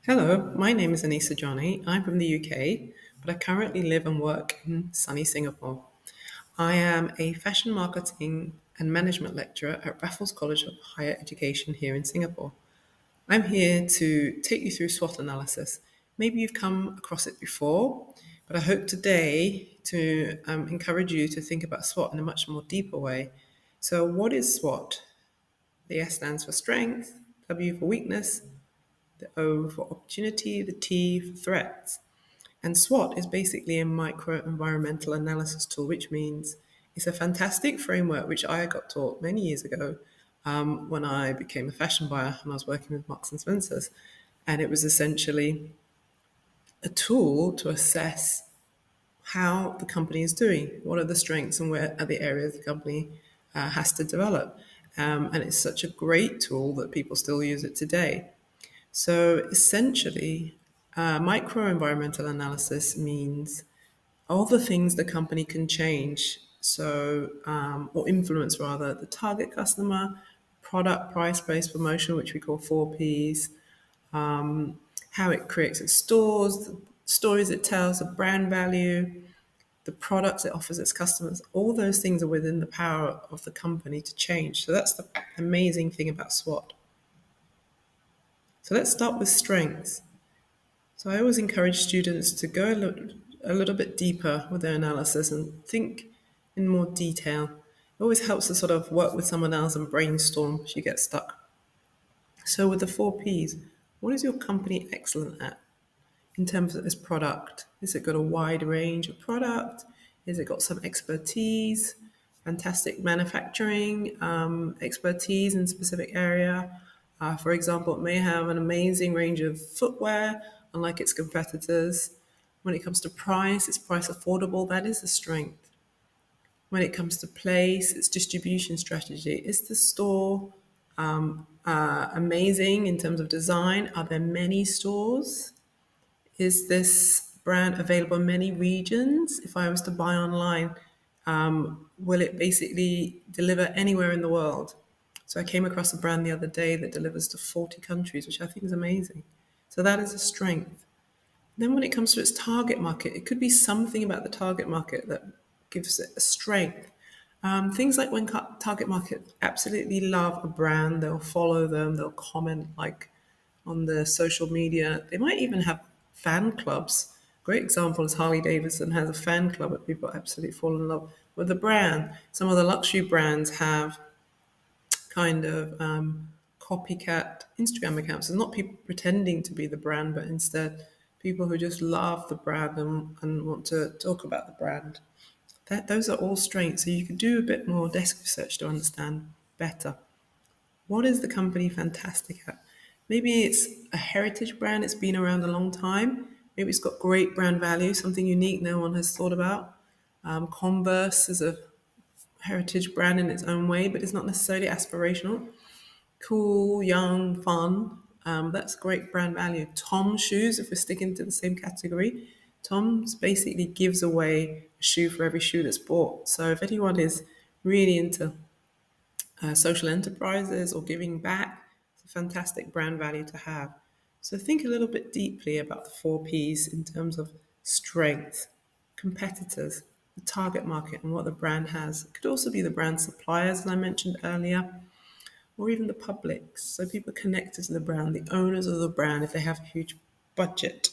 Hello, my name is Anissa Johnny. I'm from the UK, but I currently live and work in sunny Singapore. I am a fashion marketing and management lecturer at Raffles College of Higher Education here in Singapore. I'm here to take you through SWOT analysis. Maybe you've come across it before, but I hope today to encourage you to think about SWOT in a much more deeper way. So, what is SWOT? The S stands for strength, W for weakness, the O for opportunity, the T for threats. And SWOT is basically a micro environmental analysis tool, which means it's a fantastic framework which I got taught many years ago when I became a fashion buyer and I was working with Marks and Spencers. And it was essentially a tool to assess how the company is doing, what are the strengths and where are the areas the company has to develop. And it's such a great tool that people still use it today. So essentially, micro-environmental analysis means all the things the company can change, or influence rather, the target customer, product, price, place, promotion, which we call 4Ps, how it creates its stores, the stories it tells, the brand value, the products it offers its customers. All those things are within the power of the company to change. So that's the amazing thing about SWOT. So let's start with strengths. So I always encourage students to go a little bit deeper with their analysis and think in more detail. It always helps to sort of work with someone else and brainstorm if you get stuck. So with the 4Ps, what is your company excellent at in terms of its product? Has it got a wide range of product? Has it got some expertise? Fantastic manufacturing expertise in a specific area. For example, it may have an amazing range of footwear, unlike its competitors. When it comes to price, it's price affordable. That is a strength. When it comes to place, its distribution strategy. Is the store amazing in terms of design? Are there many stores? Is this brand available in many regions? If I was to buy online, will it basically deliver anywhere in the world? So I came across a brand the other day that delivers to 40 countries, which I think is amazing. So that is a strength. Then when it comes to its target market, it could be something about the target market that gives it a strength. Things like when target market absolutely love a brand, they'll follow them, they'll comment like on the social media. They might even have fan clubs. Great example is Harley Davidson has a fan club that people absolutely fall in love with the brand. Some of the luxury brands have kind of copycat Instagram accounts. It's not people pretending to be the brand, but instead people who just love the brand and want to talk about the brand. Those are all strengths. So you could do a bit more desk research to understand better. What is the company fantastic at? Maybe it's a heritage brand, it's been around a long time. Maybe it's got great brand value, something unique no one has thought about. Converse is a heritage brand in its own way, but it's not necessarily aspirational. Cool, young, fun. That's great brand value. Tom's shoes, if we're sticking to the same category, Tom's basically gives away a shoe for every shoe that's bought. So if anyone is really into social enterprises or giving back, it's a fantastic brand value to have. So think a little bit deeply about the 4Ps in terms of strength, competitors, the target market, and what the brand has. It could also be the brand suppliers, as I mentioned earlier, or even the public. So people connected to the brand, the owners of the brand, if they have a huge budget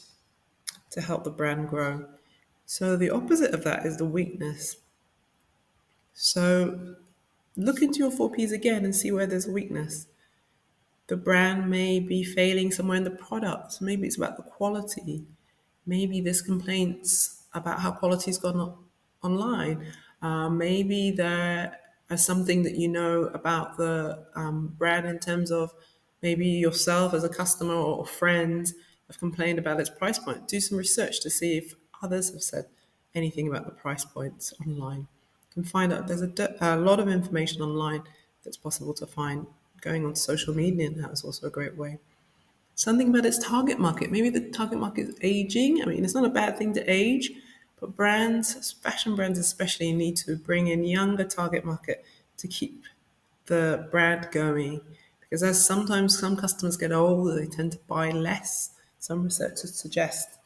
to help the brand grow. So the opposite of that is the weakness. So look into your 4Ps again and see where there's a weakness. The brand may be failing somewhere in the product. Maybe it's about the quality. Maybe there's complaints about how quality's gone online. Maybe there is something that you know about the brand in terms of maybe yourself as a customer or friends have complained about its price point. Do some research to see if others have said anything about the price points online. You can find out there's a lot of information online that's possible to find. Going on social media now is also a great way. Something about its target market. Maybe the target market is aging. I mean, it's not a bad thing to age, but brands, fashion brands especially, need to bring in younger target market to keep the brand going. Because as sometimes some customers get older, they tend to buy less. Some research suggests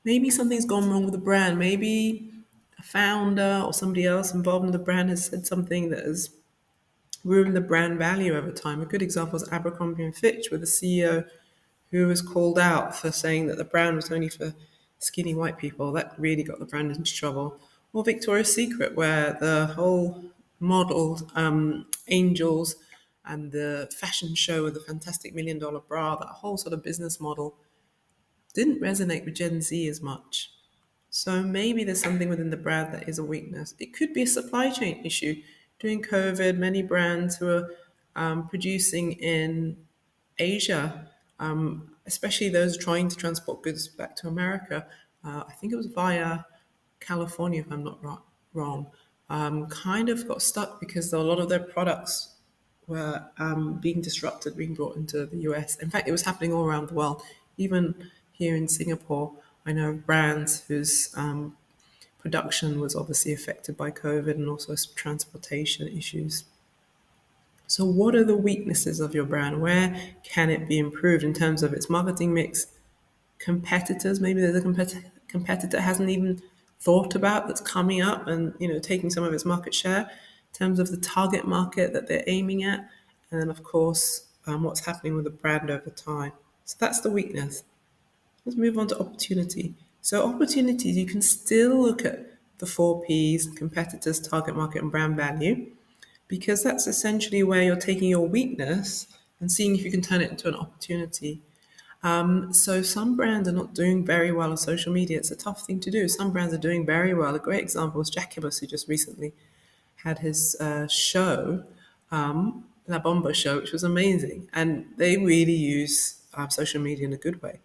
maybe something's gone wrong with the brand. Maybe a founder or somebody else involved in the brand has said something that has ruined the brand value over time. A good example is Abercrombie and Fitch, with the CEO who was called out for saying that the brand was only for skinny white people. That really got the brand into trouble. Or Victoria's Secret, where the whole model angels and the fashion show with the fantastic $1 million bra, that whole sort of business model didn't resonate with Gen Z as much. So maybe there's something within the brand that is a weakness. It could be a supply chain issue. During COVID, many brands who are producing in Asia, especially those trying to transport goods back to America, I think it was via California, if I'm not wrong, kind of got stuck because a lot of their products were being disrupted, being brought into the US. In fact, it was happening all around the world. Even here in Singapore, I know of brands whose production was obviously affected by COVID and also transportation issues. So, what are the weaknesses of your brand? Where can it be improved in terms of its marketing mix? Competitors, maybe there's a competitor hasn't even thought about that's coming up and taking some of its market share in terms of the target market that they're aiming at, and then of course what's happening with the brand over time. So that's the weakness. Let's move on to opportunity. So opportunities, you can still look at the 4Ps: competitors, target market, and brand value, because that's essentially where you're taking your weakness and seeing if you can turn it into an opportunity. So some brands are not doing very well on social media. It's a tough thing to do. Some brands are doing very well. A great example was Jacobus, who just recently had his show, La Bomba show, which was amazing. And they really use social media in a good way.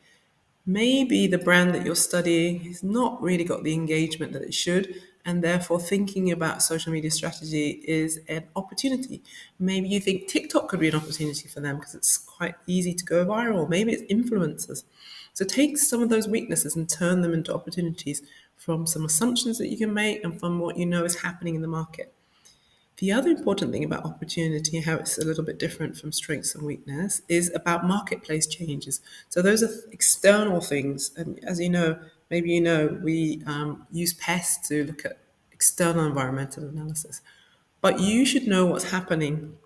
Maybe the brand that you're studying has not really got the engagement that it should, and therefore thinking about social media strategy is an opportunity. Maybe you think TikTok could be an opportunity for them because it's quite easy to go viral. Maybe it's influencers. So take some of those weaknesses and turn them into opportunities from some assumptions that you can make and from what you know is happening in the market. The other important thing about opportunity, how it's a little bit different from strengths and weakness, is about marketplace changes. So those are external things. And as you know, maybe you know, we use PEST to look at external environmental analysis. But you should know what's happening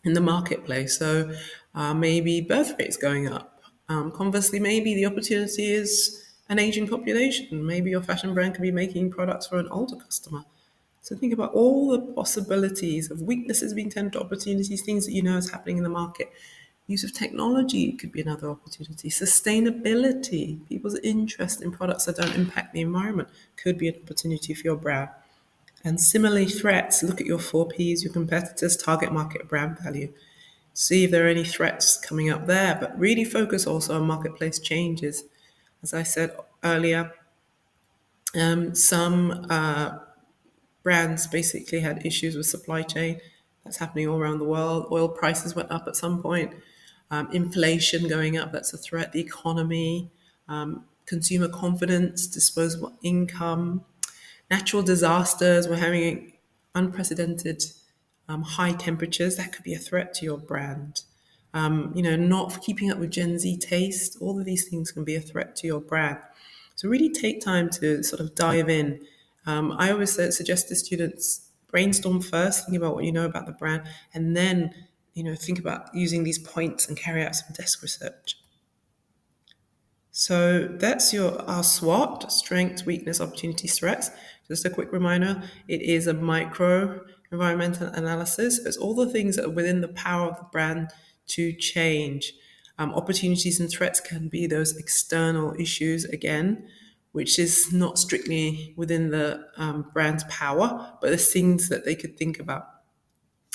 in the marketplace. So maybe birth rates going up. Conversely, maybe the opportunity is an aging population. Maybe your fashion brand could be making products for an older customer. So think about all the possibilities of weaknesses being turned to opportunities, things that you know is happening in the market. Use of technology could be another opportunity. Sustainability, people's interest in products that don't impact the environment, could be an opportunity for your brand. And similarly, threats, look at your 4Ps, your competitors, target market, brand value. See if there are any threats coming up there, but really focus also on marketplace changes. As I said earlier, some brands basically had issues with supply chain. That's happening all around the world. Oil prices went up at some point. Inflation going up, that's a threat. The economy, consumer confidence, disposable income, natural disasters. We're having unprecedented high temperatures. That could be a threat to your brand. Not keeping up with Gen Z taste. All of these things can be a threat to your brand. So really take time to sort of dive in. I always suggest to students, brainstorm first, think about what you know about the brand, and then think about using these points and carry out some desk research. So that's our SWOT: strengths, weakness, opportunities, threats. Just a quick reminder, it is a micro environmental analysis. It's all the things that are within the power of the brand to change. Opportunities and threats can be those external issues, again, which is not strictly within the brand's power, but there's things that they could think about.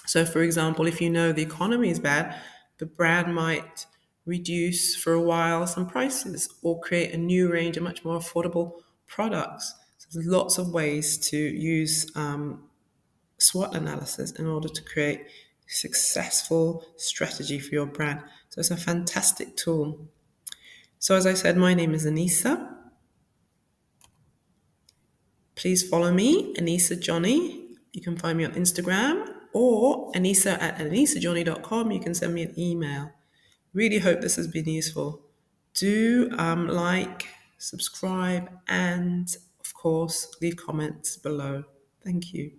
So, for example, if you know the economy is bad, the brand might reduce for a while some prices or create a new range of much more affordable products. So there's lots of ways to use SWOT analysis in order to create successful strategy for your brand. So it's a fantastic tool. So as I said, my name is Anissa. Please follow me, Anissa Johnny. You can find me on Instagram, or Anissa@anissajohnny.com. You can send me an email. Really hope this has been useful. Do like, subscribe, and of course, leave comments below. Thank you.